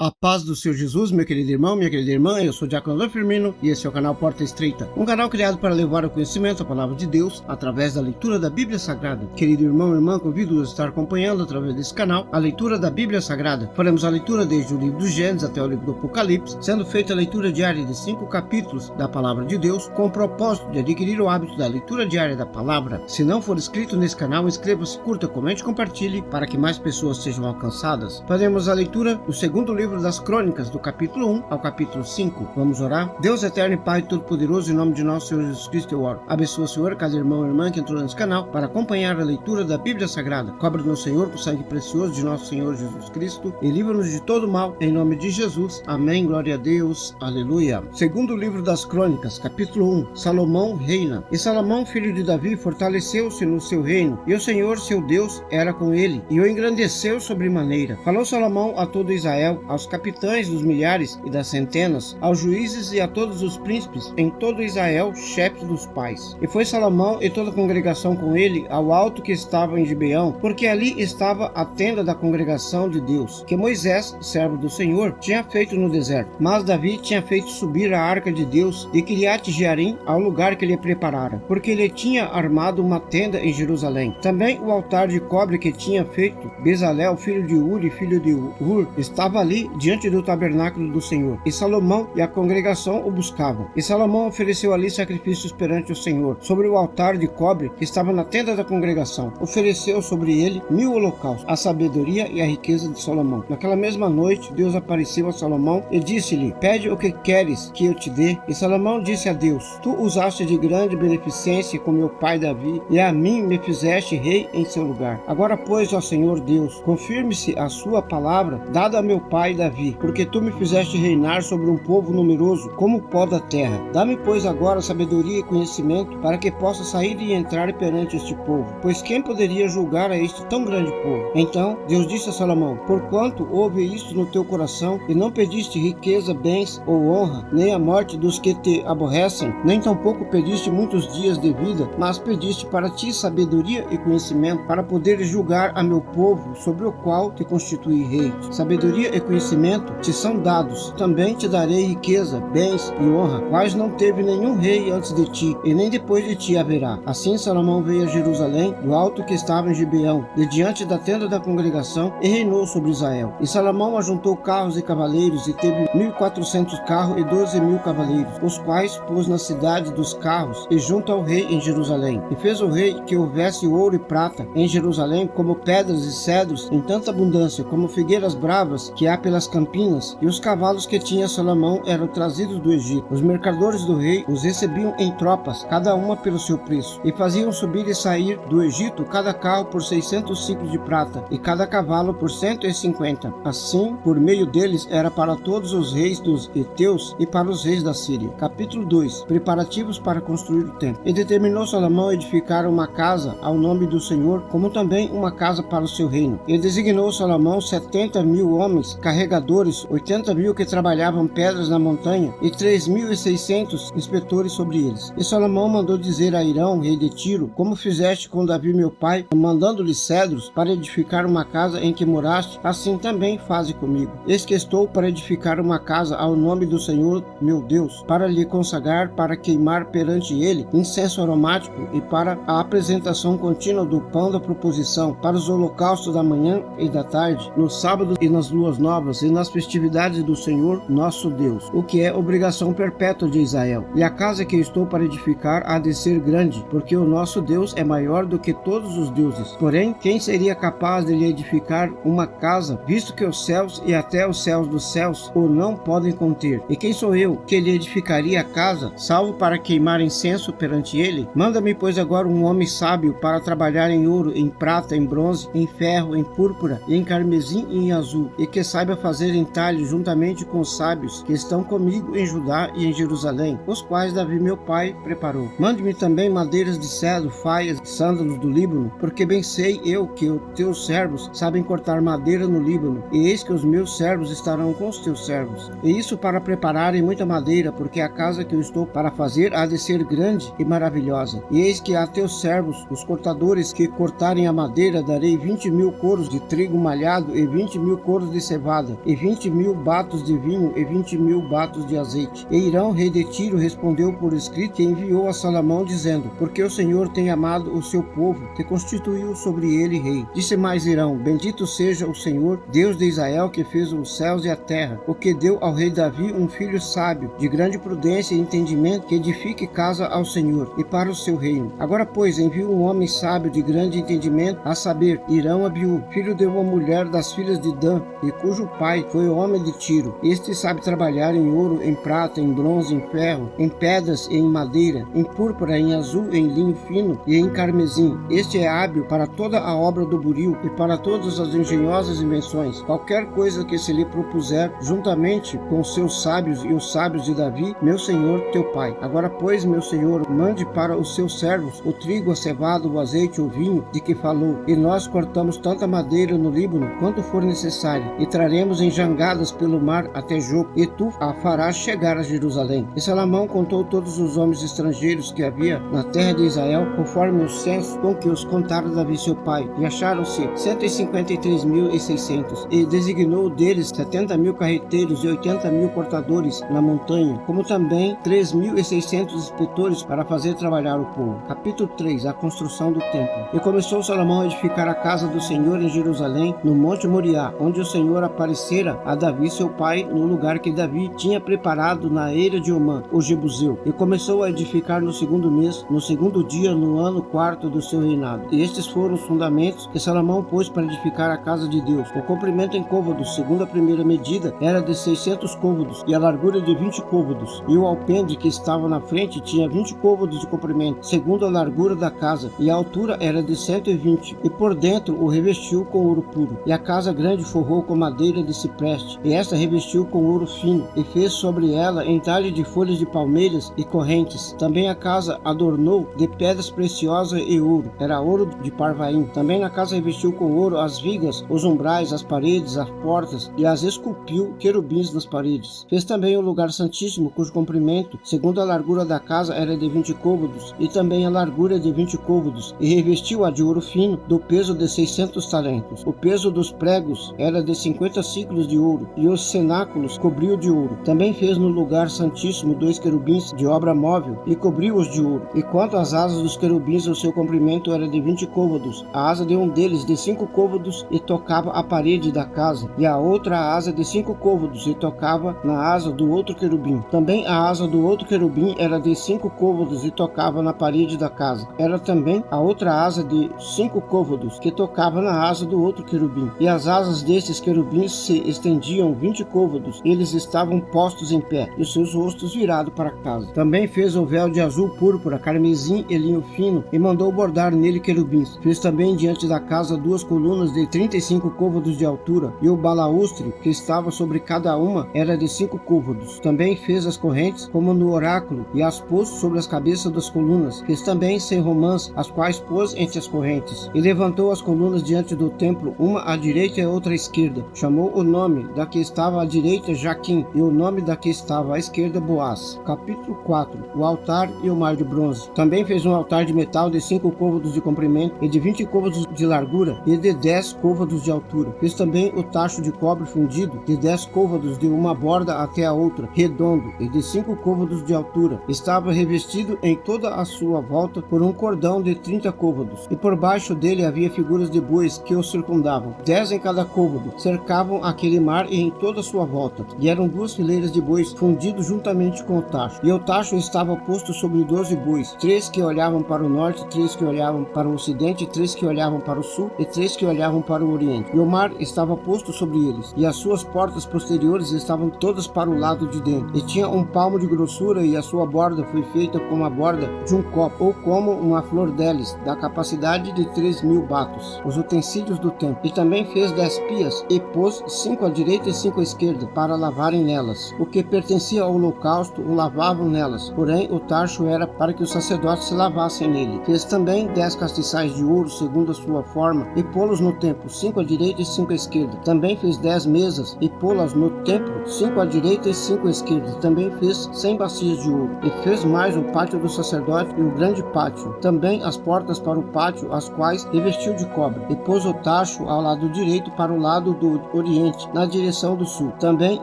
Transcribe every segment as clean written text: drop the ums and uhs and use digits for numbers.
A paz do Senhor Jesus, meu querido irmão, minha querida irmã, eu sou o Diácono Alain Firmino e esse é o canal Porta Estreita, um canal criado para levar ao conhecimento a palavra de Deus através da leitura da Bíblia Sagrada. Querido irmão e irmã, convido-os a estar acompanhando através desse canal a leitura da Bíblia Sagrada. Faremos a leitura desde o livro do Gênesis até o livro do Apocalipse, sendo feita a leitura diária de 5 capítulos da palavra de Deus, com o propósito de adquirir o hábito da leitura diária da palavra. Se não for inscrito nesse canal, inscreva-se, curta, comente e compartilhe para que mais pessoas sejam alcançadas. Faremos a leitura do segundo livro das Crônicas, do capítulo 1 ao capítulo 5. Vamos orar? Deus eterno e Pai Todo-Poderoso, em nome de nosso Senhor Jesus Cristo eu oro. Abençoa, Senhor, cada irmão e irmã que entrou nesse canal para acompanhar a leitura da Bíblia Sagrada. Cobre-nos, Senhor, com o sangue precioso de nosso Senhor Jesus Cristo e livra-nos de todo mal, em nome de Jesus. Amém. Glória a Deus. Aleluia. Segundo livro das Crônicas, capítulo 1. Salomão reina. E Salomão, filho de Davi, fortaleceu-se no seu reino, e o Senhor, seu Deus, era com ele, e o engrandeceu sobremaneira. Falou Salomão a todo Israel, aos capitães dos milhares e das centenas, aos juízes e a todos os príncipes, em todo Israel, chefes dos pais. E foi Salomão e toda a congregação com ele ao alto que estava em Gibeão, porque ali estava a tenda da congregação de Deus, que Moisés, servo do Senhor, tinha feito no deserto. Mas Davi tinha feito subir a arca de Deus de Quiriate-Jearim ao lugar que lhe preparara, porque ele tinha armado uma tenda em Jerusalém. Também o altar de cobre que tinha feito Bezalel, filho de Uri, filho de Hur, estava ali diante do tabernáculo do Senhor, e Salomão e a congregação o buscavam. E Salomão ofereceu ali sacrifícios perante o Senhor, sobre o altar de cobre que estava na tenda da congregação. Ofereceu sobre ele 1000 holocaustos, a sabedoria e a riqueza de Salomão. Naquela mesma noite, Deus apareceu a Salomão e disse-lhe: pede o que queres que eu te dê. E Salomão disse a Deus: tu usaste de grande beneficência com meu pai Davi, e a mim me fizeste rei em seu lugar. Agora, pois, ó Senhor Deus, confirme-se a sua palavra dada a meu pai Davi, porque tu me fizeste reinar sobre um povo numeroso, como o pó da terra. Dá-me, pois, agora sabedoria e conhecimento, para que possa sair e entrar perante este povo, pois quem poderia julgar a este tão grande povo? Então Deus disse a Salomão: porquanto houve isto no teu coração, e não pediste riqueza, bens ou honra, nem a morte dos que te aborrecem, nem tampouco pediste muitos dias de vida, mas pediste para ti sabedoria e conhecimento, para poderes julgar a meu povo, sobre o qual te constituí rei. Sabedoria e conhecimento te são dados, também te darei riqueza, bens e honra, quais não teve nenhum rei antes de ti, e nem depois de ti haverá. Assim Salomão veio a Jerusalém, do alto que estava em Gibeão, de diante da tenda da congregação, e reinou sobre Israel. E Salomão ajuntou carros e cavaleiros, e teve 1400 carros e 12.000 cavaleiros, os quais pôs na cidade dos carros, e junto ao rei em Jerusalém. E fez o rei que houvesse ouro e prata em Jerusalém, como pedras e cedros, em tanta abundância, como figueiras bravas que há pelas campinas. E os cavalos que tinha Salomão eram trazidos do Egito. Os mercadores do rei os recebiam em tropas, cada uma pelo seu preço, e faziam subir e sair do Egito cada carro por 600 ciclos de prata, e cada cavalo por 150. Assim, por meio deles era para todos os reis dos heteus e para os reis da Síria. Capítulo 2. Preparativos para construir o templo. E determinou Salomão edificar uma casa ao nome do Senhor, como também uma casa para o seu reino. E designou Salomão 70.000 homens carregadores, 80.000 que trabalhavam pedras na montanha, e 3.600 inspetores sobre eles. E Salomão mandou dizer a Hirão, rei de Tiro: como fizeste com Davi meu pai, mandando-lhe cedros para edificar uma casa em que moraste, assim também faze comigo. Eis que estou para edificar uma casa ao nome do Senhor meu Deus, para lhe consagrar, para queimar perante ele incenso aromático, e para a apresentação contínua do pão da proposição, para os holocaustos da manhã e da tarde, nos sábados e nas luas novas, e nas festividades do Senhor nosso Deus, o que é obrigação perpétua de Israel. E a casa que eu estou para edificar há de ser grande, porque o nosso Deus é maior do que todos os deuses. Porém, quem seria capaz de lhe edificar uma casa, visto que os céus e até os céus dos céus o não podem conter? E quem sou eu que lhe edificaria a casa, salvo para queimar incenso perante ele? Manda-me, pois, agora um homem sábio para trabalhar em ouro, em prata, em bronze, em ferro, em púrpura, em carmesim e em azul, e que saiba fazer entalho juntamente com os sábios que estão comigo em Judá e em Jerusalém, os quais Davi meu pai preparou. Mande-me também madeiras de cedro, faias e sândalos do Líbano, porque bem sei eu que os teus servos sabem cortar madeira no Líbano, e eis que os meus servos estarão com os teus servos. E isso para prepararem muita madeira, porque a casa que eu estou para fazer há de ser grande e maravilhosa. E eis que a teus servos, os cortadores que cortarem a madeira, darei 20.000 coros de trigo malhado e 20.000 coros de cevada, espada, e 20.000 batos de vinho, e 20.000 batos de azeite. E Irão, rei de Tiro, respondeu por escrito, que enviou a Salomão, dizendo: porque o Senhor tem amado o seu povo, que constituiu sobre ele rei. Disse mais Irão: bendito seja o Senhor, Deus de Israel, que fez os céus e a terra, o que deu ao rei Davi um filho sábio, de grande prudência e entendimento, que edifique casa ao Senhor e para o seu reino. Agora, pois, envia um homem sábio de grande entendimento, a saber, Irão Abiú, filho de uma mulher das filhas de Dan, e cujo pai foi o homem de Tiro. Este sabe trabalhar em ouro, em prata, em bronze, em ferro, em pedras e em madeira, em púrpura, em azul, em linho fino e em carmesim. Este é hábil para toda a obra do buril e para todas as engenhosas invenções. Qualquer coisa que se lhe propuser, juntamente com os seus sábios e os sábios de Davi, meu senhor, teu pai. Agora, pois, meu senhor, mande para os seus servos o trigo, a cevada, o azeite, o vinho, de que falou. E nós cortamos tanta madeira no Líbano quanto for necessário, e traremos em jangadas pelo mar até Jope, e tu a farás chegar a Jerusalém. E Salomão contou todos os homens estrangeiros que havia na terra de Israel, conforme o censo com que os contaram Davi seu pai, e acharam-se 153.600, e designou deles 70.000 carreteiros e 80.000 cortadores na montanha, como também 3.600 inspetores para fazer trabalhar o povo. Capítulo 3. A construção do templo. E começou Salomão a edificar a casa do Senhor em Jerusalém, no monte Moriá, onde o Senhor aparecera a Davi seu pai, no lugar que Davi tinha preparado na eira de Omã, o Jebuseu. E começou a edificar no segundo mês, no segundo dia, no ano quarto do seu reinado. E estes foram os fundamentos que Salomão pôs para edificar a casa de Deus. O comprimento em côvados, segundo a primeira medida, era de 600 côvados, e a largura de 20 côvados. E o alpendre que estava na frente tinha 20 côvados de comprimento, segundo a largura da casa, e a altura era de 120. E por dentro o revestiu com ouro puro. E a casa grande forrou com madeira de cipreste, e esta revestiu com ouro fino, e fez sobre ela entalhe de folhas de palmeiras e correntes. Também a casa adornou de pedras preciosas e ouro, era ouro de Parvaim. Também na casa revestiu com ouro as vigas, os umbrais, as paredes, as portas, e as esculpiu querubins nas paredes. Fez também o lugar santíssimo, cujo comprimento, segundo a largura da casa, era de 20 côvados, e também a largura de 20 côvados, e revestiu-a de ouro fino, do peso de 600 talentos. O peso dos pregos era de 50 ciclos de ouro, e os cenáculos cobriu de ouro. Também fez no lugar santíssimo 2 querubins de obra móvel, e cobriu-os de ouro. E quanto às asas dos querubins, o seu comprimento era de 20 côvados. A asa de um deles de 5 côvados, e tocava a parede da casa, e a outra asa de 5 côvados, e tocava na asa do outro querubim. Também a asa do outro querubim era de 5 côvados, e tocava na parede da casa. Era também a outra asa de 5 côvados, que tocava na asa do outro querubim. E as asas destes querubins se estendiam 20 côvados. Eles estavam postos em pé, e os seus rostos virados para casa. Também fez o véu de azul púrpura, carmesim e linho fino, e mandou bordar nele querubins. Fez também diante da casa 2 colunas de 35 côvados de altura, e o balaústre que estava sobre cada uma era de 5 côvados. Também fez as correntes, como no oráculo, e as pôs sobre as cabeças das colunas. Fez também 100 romãs, as quais pôs entre as correntes. E levantou as colunas diante do templo, uma à direita e outra à esquerda. Chamou o nome da que estava à direita Jaquim, e o nome da que estava à esquerda Boaz. Capítulo 4. O altar e o mar de bronze. Também fez um altar de metal de 5 côvados de comprimento, e de 20 côvados de largura, e de 10 côvados de altura. Fez também o tacho de cobre fundido, de 10 côvados de uma borda até a outra, redondo, e de 5 côvados de altura. Estava revestido em toda a sua volta por um cordão de 30 côvados, e por baixo dele havia figuras de bois que o circundavam, 10 em cada côvado, cercavam aquele mar e em toda a sua volta, e eram 2 fileiras de bois fundidos juntamente com o tacho. E o tacho estava posto sobre 12 bois, 3 que olhavam para o norte, 3 que olhavam para o ocidente, 3 que olhavam para o sul, e 3 que olhavam para o oriente. E o mar estava posto sobre eles, e as suas portas posteriores estavam todas para o lado de dentro, e tinha um palmo de grossura, e a sua borda foi feita como a borda de um copo, ou como uma flor deles, da capacidade de 3.000 batos. Os utensílios do templo. E também fez 10 pias, e pôs 5 à direita e 5 à esquerda, para lavarem nelas. O que pertencia ao holocausto o lavavam nelas, porém o tacho era para que os sacerdotes se lavassem nele. Fez também 10 castiçais de ouro, segundo a sua forma, e pô-los no templo, 5 à direita e 5 à esquerda. Também fez 10 mesas, e pô-las no templo, 5 à direita e 5 à esquerda. Também fez 100 bacias de ouro. E fez mais o pátio do sacerdote e o grande pátio. Também as portas para o pátio, as quais revestiu de cobre. E pôs o tacho ao lado direito para o lado do oriente. oriente, na direção do sul. Também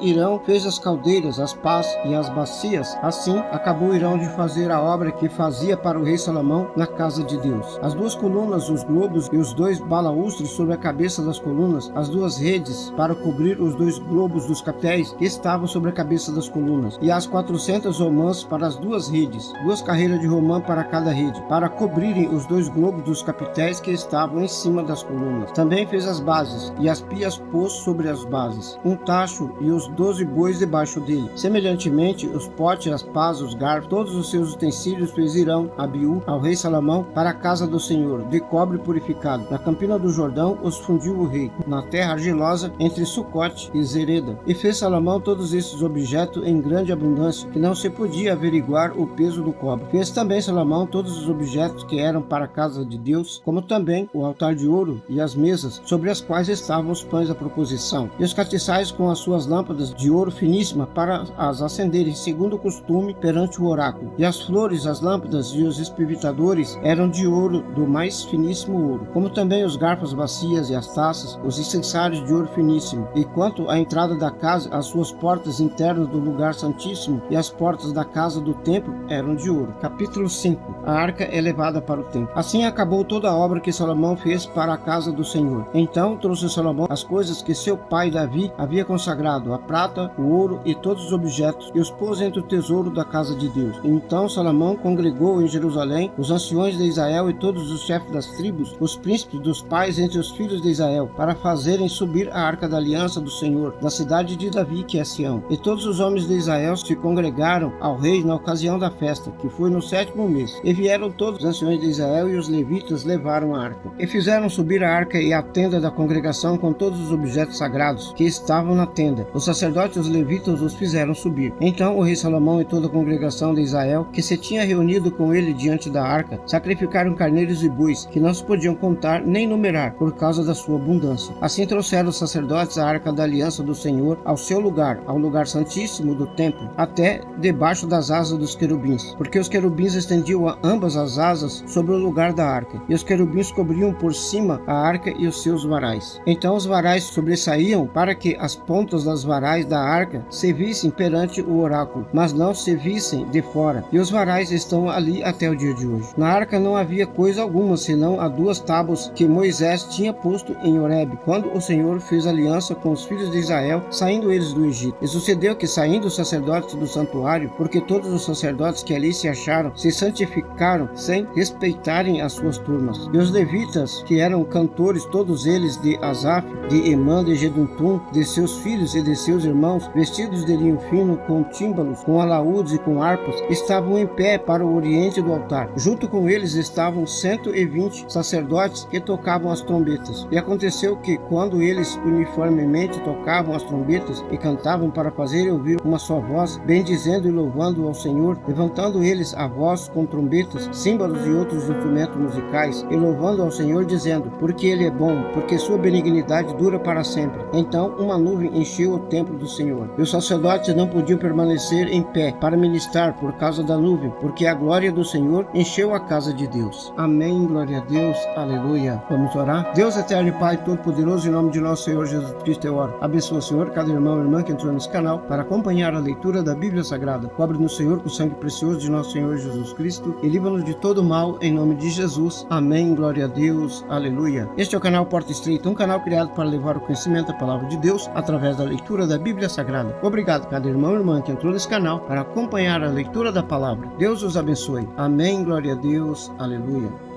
Irão fez as caldeiras, as pás e as bacias. Assim, acabou Irão de fazer a obra que fazia para o rei Salomão na casa de Deus. As duas colunas, os globos e os dois balaústres sobre a cabeça das colunas, as duas redes para cobrir os dois globos dos capitéis que estavam sobre a cabeça das colunas, e as 400 romãs para as duas redes, 2 carreiras de romã para cada rede, para cobrirem os dois globos dos capitéis que estavam em cima das colunas. Também fez as bases, e as pias pôs sobre as bases, um tacho e os 12 bois debaixo dele. Semelhantemente, os potes, as pás, os garfos, todos os seus utensílios fez Irão, Abiú, ao rei Salomão, para a casa do Senhor, de cobre purificado. Na campina do Jordão os fundiu o rei, na terra argilosa, entre Sucote e Zereda. E fez Salomão todos esses objetos em grande abundância, que não se podia averiguar o peso do cobre. Fez também Salomão todos os objetos que eram para a casa de Deus, como também o altar de ouro e as mesas, sobre as quais estavam os pães da proposição, e os castiçais com as suas lâmpadas de ouro finíssima para as acenderem segundo o costume perante o oráculo. E as flores, as lâmpadas e os espivitadores eram de ouro do mais finíssimo ouro, como também os garfos, bacias e as taças, os incensários de ouro finíssimo. E quanto à entrada da casa, as suas portas internas do lugar santíssimo e as portas da casa do templo eram de ouro. Capítulo 5. A arca é levada para o templo. Assim acabou toda a obra que Salomão fez para a casa do Senhor. Então trouxe Salomão as coisas que seu pai Davi havia consagrado, a prata, o ouro e todos os objetos, e os pôs entre o tesouro da casa de Deus. Então Salomão congregou em Jerusalém os anciões de Israel e todos os chefes das tribos, os príncipes dos pais entre os filhos de Israel, para fazerem subir a arca da aliança do Senhor, da cidade de Davi, que é Sião. E todos os homens de Israel se congregaram ao rei na ocasião da festa, que foi no 7º mês. E vieram todos os anciões de Israel, e os levitas levaram a arca. E fizeram subir a arca e a tenda da congregação com todos os objetos sagrados que estavam na tenda. Os sacerdotes e os levitas os fizeram subir. Então o rei Salomão e toda a congregação de Israel, que se tinha reunido com ele diante da arca, sacrificaram carneiros e bois, que não se podiam contar nem numerar, por causa da sua abundância. Assim trouxeram os sacerdotes a arca da aliança do Senhor ao seu lugar, ao lugar santíssimo do templo, até debaixo das asas dos querubins, porque os querubins estendiam ambas as asas sobre o lugar da arca, e os querubins cobriam por cima a arca e os seus varais. Então os varais sobressaíam para que as pontas das varais da arca se vissem perante o oráculo, mas não se vissem de fora, e os varais estão ali até o dia de hoje. Na arca não havia coisa alguma, senão a 2 tábuas que Moisés tinha posto em Horebe, quando o Senhor fez aliança com os filhos de Israel, saindo eles do Egito. E sucedeu que, saindo os sacerdotes do santuário, porque todos os sacerdotes que ali se acharam se santificaram sem respeitarem as suas turmas. E os levitas, que eram cantores, todos eles de Asaf, de Emã, de Jeduntum, de seus filhos e de seus irmãos, vestidos de linho fino, com tímbalos, com alaúdes e com harpas, estavam em pé para o oriente do altar. Junto com eles estavam 120 sacerdotes que tocavam as trombetas. E aconteceu que, quando eles uniformemente tocavam as trombetas e cantavam para fazer ouvir uma só voz, bendizendo e louvando ao Senhor, levantando eles a voz com trombetas, símbolos e outros instrumentos musicais, e louvando ao Senhor, dizendo: porque Ele é bom, porque sua benignidade dura para sempre. Então uma nuvem encheu o templo do Senhor, e os sacerdotes não podiam permanecer em pé para ministrar por causa da nuvem, porque a glória do Senhor encheu a casa de Deus. Amém, glória a Deus, aleluia. Vamos orar? Deus eterno e Pai todo-poderoso, em nome de nosso Senhor Jesus Cristo eu oro. Abençoa, Senhor, cada irmão e irmã que entrou nesse canal para acompanhar a leitura da Bíblia Sagrada. Cobre-nos, Senhor, com o sangue precioso de nosso Senhor Jesus Cristo e livra-nos de todo mal, em nome de Jesus. Amém, glória a Deus, aleluia. Este é o canal Porta Estreita, um canal criado para levar o conhecimento da palavra de Deus através da leitura da Bíblia Sagrada. Obrigado cada irmão e irmã que entrou nesse canal para acompanhar a leitura da palavra. Deus os abençoe. Amém, glória a Deus, aleluia.